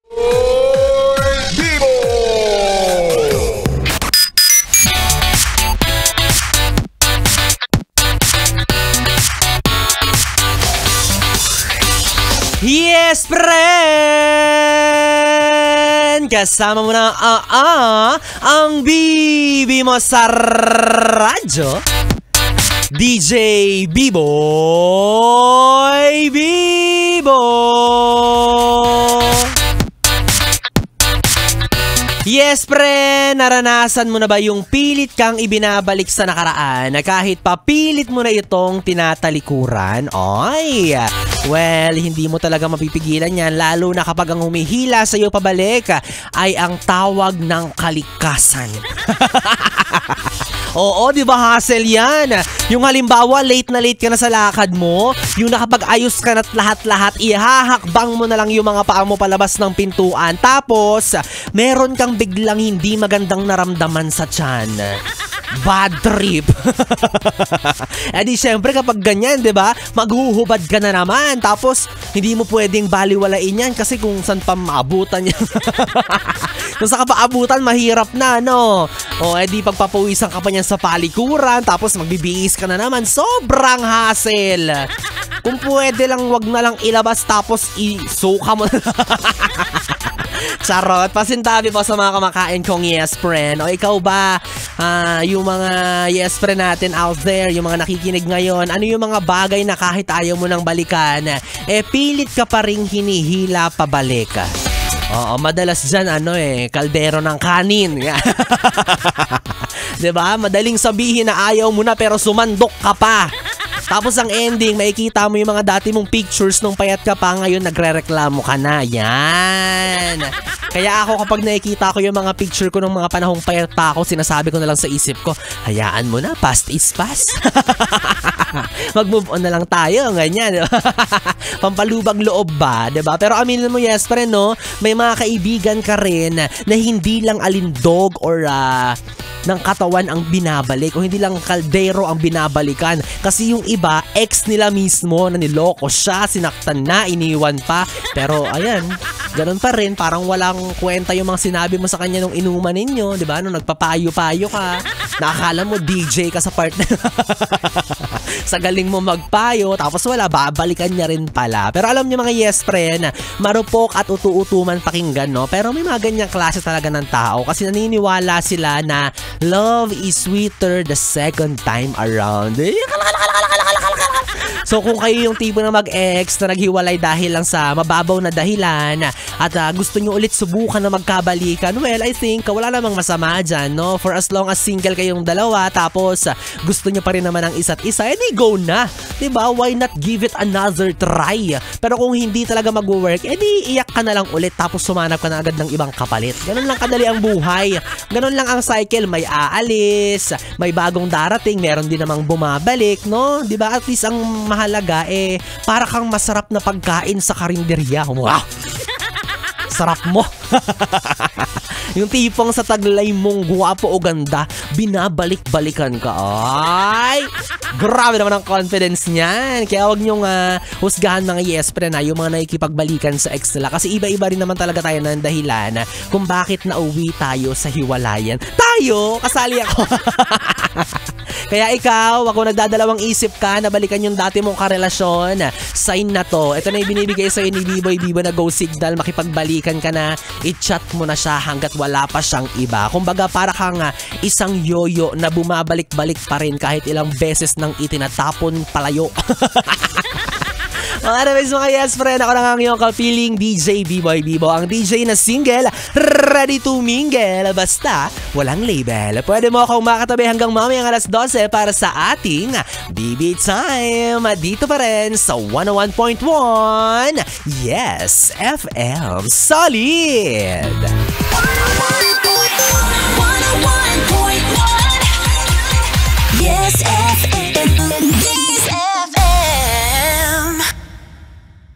Yes, friend! Kasama mo na ang bibi mo sa radyo, DJ B-Boy Bibo! Yes, pre! Naranasan mo na ba yung pilit kang ibinabalik sa nakaraan na kahit papilit mo na itong tinatalikuran? Oy! Well, hindi mo talaga mapipigilan yan, lalo na kapag ang humihila sa iyo pabalik ay ang tawag ng kalikasan. Oo, di ba hassle yan? Yung halimbawa, late na late ka na sa lakad mo, yung nakapag-ayos ka na't lahat-lahat, ihahakbang mo na lang yung mga paa mo palabas ng pintuan. Tapos, meron kang biglang hindi magandang naramdaman sa tiyan. Bad trip. Eh di syempre kapag ganyan, di ba? Maghuhubad ka na naman. Tapos, hindi mo pwedeng baliwalain yan kasi kung saan pa maabutan yan. Kung saan ka pa abutan, mahirap na, no? O, eh di pagpapawisan ka pa niyan sa palikuran, tapos magbibihis ka na naman. Sobrang hassle. Kung pwede lang, wag na lang ilabas, tapos isuka mo na. Charot, pasintabi po sa mga kamakain kong yes friend. O ikaw ba, yung mga yes friend natin out there, yung mga nakikinig ngayon, ano yung mga bagay na kahit ayaw mo nang balikan, eh pilit ka pa ring hinihila pabalik? Oo, madalas dyan kaldero ng kanin. Diba? Madaling sabihin na ayaw mo na pero sumandok ka pa. Tapos ang ending, makikita mo yung mga dati mong pictures nung payat ka pa, ngayon nagre-reklamo ka na. Yan. Kaya ako kapag nakikita ko yung mga picture ko nung mga panahong payat pa ako, sinasabi ko na lang sa isip ko, hayaan mo na, past is past. Mag-move on na lang tayo, ganyan. Pampalubag loob ba, diba? Pero aminin mo, yes, friend, no? May mga kaibigan ka rin na hindi lang alindog or ng katawan ang binabalik o hindi lang kaldero ang binabalikan. Kasi yung iba, ex nila mismo na niloko siya, sinaktan na, iniwan pa. Pero ayan, ganun pa rin, parang walang kwenta yung mga sinabi mo sa kanya nung inuman ninyo, di ba? Nung nagpapayo-payo ka, nakakala mo DJ ka sa partner. Sa galing mo magpayo, tapos wala, babalikan niya rin pala. Pero alam niyo mga yes friend, marupok at utu-utuman pakinggan, no? Pero may mga ganyang klase talaga ng tao kasi naniniwala sila na love is sweeter the second time around. So kung kayo yung tipo na mag-ex na naghiwalay dahil lang sa mababaw na dahilan at gusto nyo ulit subukan na magkabalikan, well, I think wala namang masama dyan, no? For as long as single kayong dalawa, tapos gusto nyo pa rin naman ang isa't isa, edi go na, diba? Why not give it another try? Pero kung hindi talaga mag-work, edi iyak ka na lang ulit, tapos sumanap ka na agad ng ibang kapalit. Ganun lang kadali ang buhay. Ganun lang ang cycle. May aalis, may bagong darating, meron din namang bumabalik, no? Diba? At least ang mahalaga, para kang masarap na pagkain sa karinderya. Wow! Sarap mo! Yung tipong sa taglay mong guwapo o ganda, binabalik-balikan ka. Ay! Grabe naman ang confidence niyan. Kaya huwag niyong husgahan mga yes friend yung mga nakikipagbalikan sa ex nila. Kasi iba-iba rin naman talaga tayo ng dahilan kung bakit nauwi tayo sa hiwalayan. Tayo! Kasali ako! Kaya ikaw, ako nagdadalawang isip ka na balikan yung dati mong karelasyon, sign na to. Ito na yung binibigay sa'yo ni B-Boy Bibo na go signal, makipagbalikan ka na, i-chat mo na siya hanggat wala pa siyang iba. Kumbaga para kang isang yoyo na bumabalik-balik pa rin kahit ilang beses nang itinatapon palayo. Anyways mga yes friend, ako na nga ngayong kapiling DJ B-Boy Bibo, ang DJ na single, ready to mingle, basta walang label. Pwede mo akong makatabi hanggang mamayang alas 12 para sa ating BB Time, dito pa rin sa 101.1 Yes FM Solid.